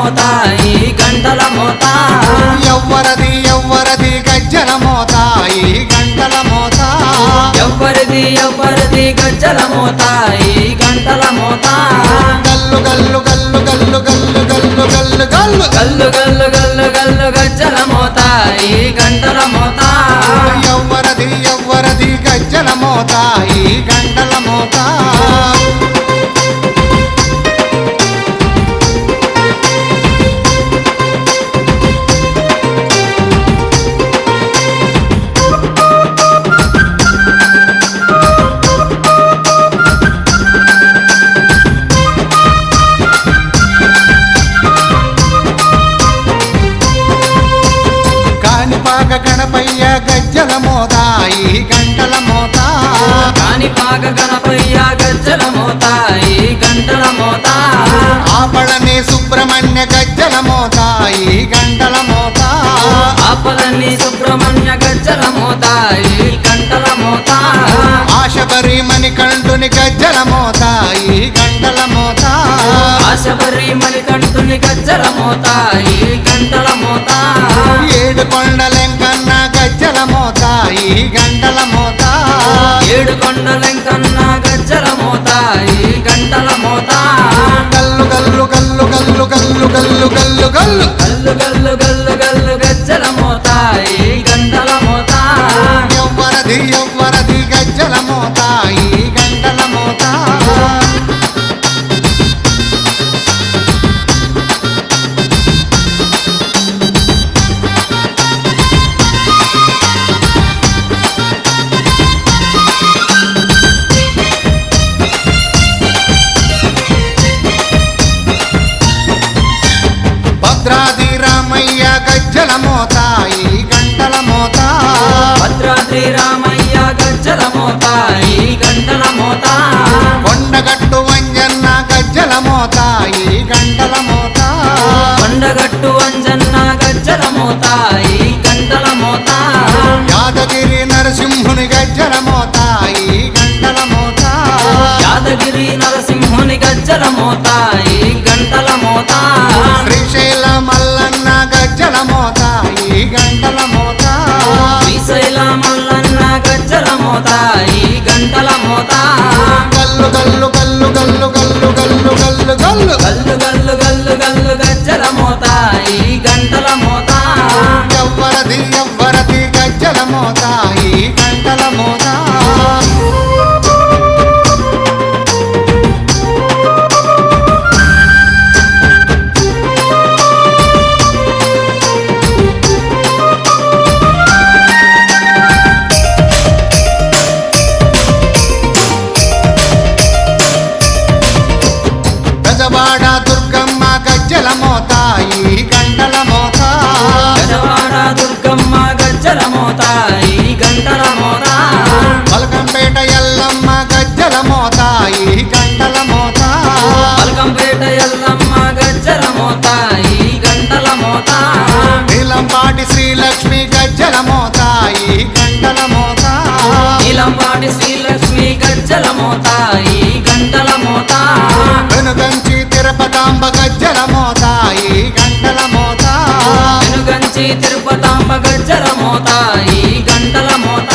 మోత ఈ గంటల మోత ఎవ్వరది ఎవ్వరది గజ్జల మోత ఈ గంటల మోత ఎవ్వరిది ఎవ్వరిది గజ్జల మోత ఈ గంటల మోత గల్లు గల్లు గల్లు గల్లు గల్లు గల్లు గల్లు గల్లు గల్లు గల్లు గల్లు గల్లు గజ్జల మోత ఈ గంటల మోత ఎవ్వరది ఎవ్వరది గజ్జల మోత ఈ గంటల మోత కాణిపాక గణపయ్య గజ్జల మోత ఈ గంటల మోత కాణిపాక గణపయ్య గజ్జల మోత ఈ గంటల మోత ఆపళని సుబ్రహ్మణ్య గజ్జల మోత ఈ గంటల మోత ఆపలని సుబ్రహ్మణ్య గజ్జల మోత ఈ గంటల మోత ఆశబరి మణికంఠుని గజ్జల మోత ఈ గంటల మోత ఆశబరి మణికంఠుని గజ్జల మోత ఈ గంటల మోత ఏడు కొండలెంకన్న గజ్జల మోత ఈ గంటల మోత ఏడు కొండలెంకన్న గజ్జల మోత ఈ గంటల మోత గల్లు గల్లు గల్లు గల్లు గల్లు గల్లు గల్లు గల్లు గల్లు గల్లు గల్లు గల్లు గజ్జల మోత ఈ గంటల మోత ఎవ్వరది ఎవ్వరది గజ్జల మోత ఈ గంటల మోత భద్రాది రామయ్య గజ్జల మోత ఈ గంటల మోత భద్రాద్రి రామయ్య గజ్జల మోత ఈ గంటల మోత కొండగట్టు వంజన్న గజ్జల మోత ఈ గంటల మోత కొండగట్టు అంజన్న గజ్జల మోత ఈ గంటల మోత యాదగిరి నరసింహుని గజ్జల మోత ఈ గంటల మోత యాదగిరి నరసింహుని గజ్జల మోత ఈ గంటల మోత శ్రీశైల మల్లన్న గజ్జల మోత ఈ గంటల మోత శ్రీశైల మల్లన్న గజ్జల మోత ఈ గంటల మోత గల్లు గల్లు గల్లు గల్లు గల్లు గల్లు గల్లు గల్లు గల్లు గల్లు గల్లు గల్లు గజ్జల మోత ఈ గంటల మోత ఎవ్వరది ఎవ్వరది గజ్జల మోత ఈ గంటల మోత గజవాడ దుర్గమ్మ గజ్జల మోత ఈ గంటల మోత గజవాడ దుర్గమ్మ గజ్జల మోత ఈ గంటల మోత పలకంపేట ఎల్లమ్మ గజ్జల మోత ఈ గంటల మోత పల్కంపేట ఎల్లమ్మ గజ్జల మోత ఈ గంటల మోత నీలంపాటి శ్రీలక్ష్మి గజ్జల మోత ఈ గంటల మోత నీలంపాటి శ్రీలక్ష్మి గజ్జల మోత ఈ గంటల మోత వెనుగంచి తిరుపతాంబ గజ్జల మోత ఈ గంటల మోత వెనుగంచి తిరుపతాంబ గజ్జల మోత ఈ గంటల మోత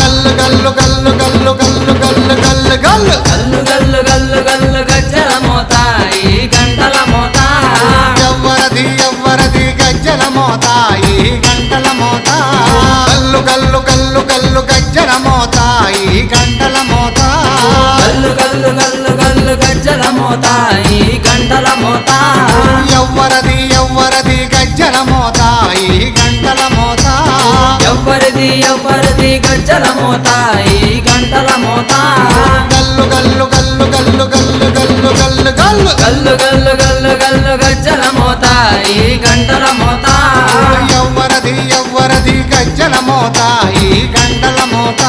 గల్లు గల్లు గల్లు గల్లు గల్లు గల్లు గల్లు గల్లు గల్లు గల్లు గల్లు గల్లు గజ్జల మోత ఈ గంటల మోత ఎవ్వరది ఎవ్వరది గజ్జల మోత ఈ గంటల మోత గల్లు గల్లు గల్లు గల్లు గజ్జల మోత ఈ గంటల మోత గల్లు గల్లు గల్లు గల్లు గజ్జల మోత ఈ గంటల మోత ఎవ్వరది ఎవ్వరది గజ్జల మోత ఈ గంటల మోత ఎవ్వరిది ఎవ్వరిది గజ్జల మోత ఈ గంటల మోత గల్లు గల్లు గల్లు గల్లు గల్లు గల్లు గల్లు గల్లు గల్లు గల్లు గల్లు గల్లు గజ్జల మోత ఈ గంటల మోత ఎవ్వరది ఎవ్వరది గజ్జల మోత ఈ గంటల మోత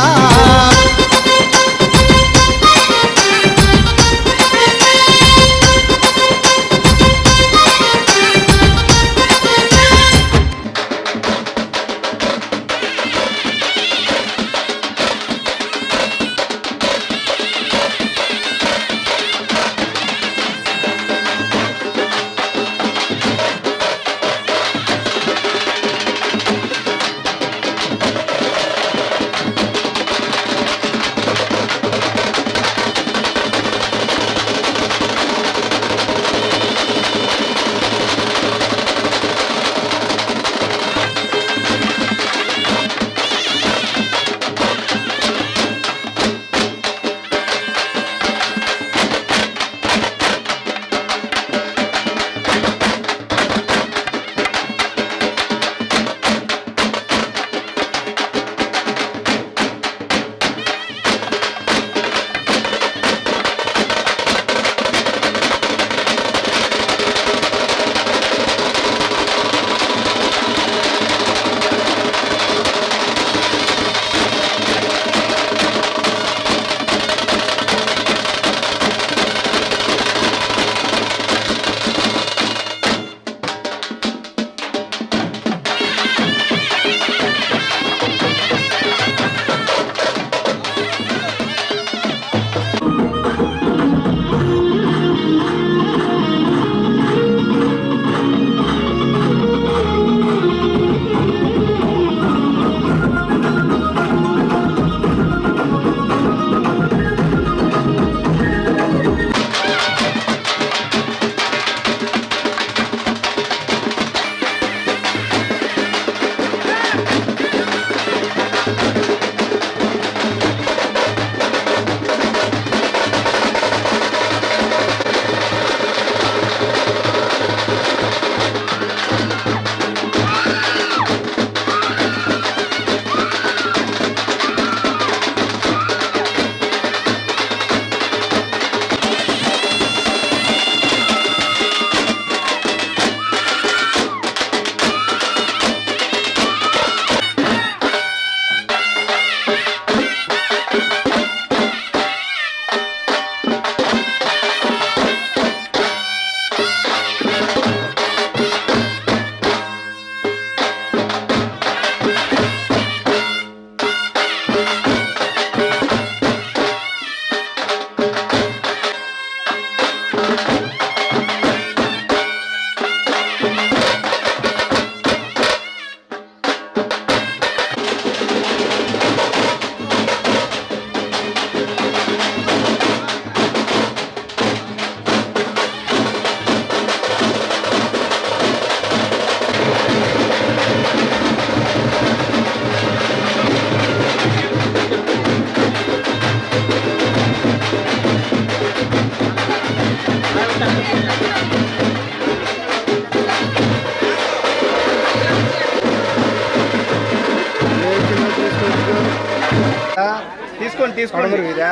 తీసుకోండి తీసుకోండి ఇదా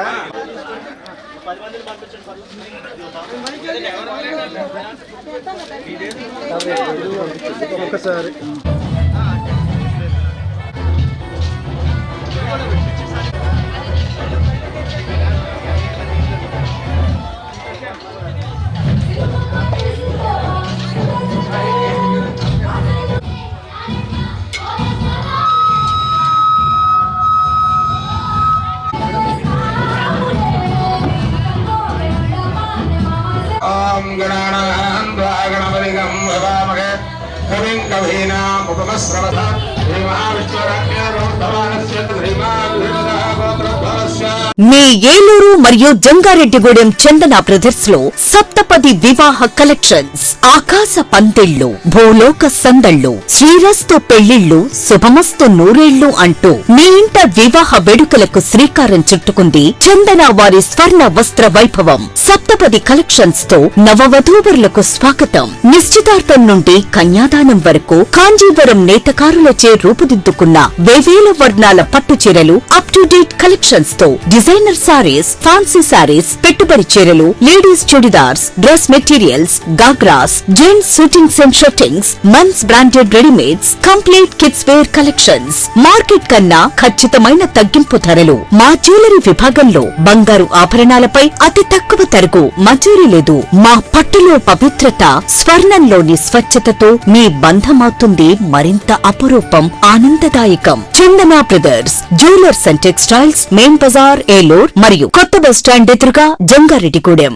ఒకసారి गणपतिगं भवामहे कविं कवीनामुपमश्रवः श्रीमहाविष्णुराज्ञारोद्धमानस्य श्रीमान् మీ ఏలూరు మరియు జంగారెడ్డిగూడెం చందన బ్రదర్స్ లో సప్తపది వివాహ కలెక్షన్స్, ఆకాశ పందిళ్లు, భూలోక సందళ్లు, శ్రీరస్తు పెళ్లిళ్లు, శుభమస్తు నూరేళ్లు అంటూ మీ ఇంట వివాహ వేడుకలకు శ్రీకారం చుట్టుకుంది చందన వారి స్వర్ణ వస్త్ర వైభవం. సప్తపది కలెక్షన్స్ తో నవవధూవరులకు స్వాగతం. నిశ్చితార్థం నుండి కన్యాదానం వరకు కాంజీవరం నేతకారులచే రూపుదిద్దుకున్న వేవేల వర్ణాల పట్టు చీరలు, అప్ టు డేట్ కలెక్షన్స్ తో డిజైనర్ సారీస్, ఫ్యాన్సీ సారీస్, పెట్టుబడి చీరలు, ladies churidars, dress materials, ghagras, gents suitings and shirtings, men's branded readymades, complete kids wear collections. Market కన్నా ఖచ్చితమైన తగ్గింపు ధరలు. మా జ్యువెలరీ విభాగంలో బంగారు ఆభరణాలపై అతి తక్కువ తరకు మంజూరీ లేదు. మా పట్టులో పవిత్రత, స్వర్ణంలోని స్వచ్ఛతతో మీ బంధమవుతుంది మరింత అపురూపం, ఆనందదాయకం. Chandana brothers jewellers and textiles, main Bazar, Eluru మరియు కొత్త బస్ స్టాండ్ ఎదురుగా జంగారెడ్డిగూడెం.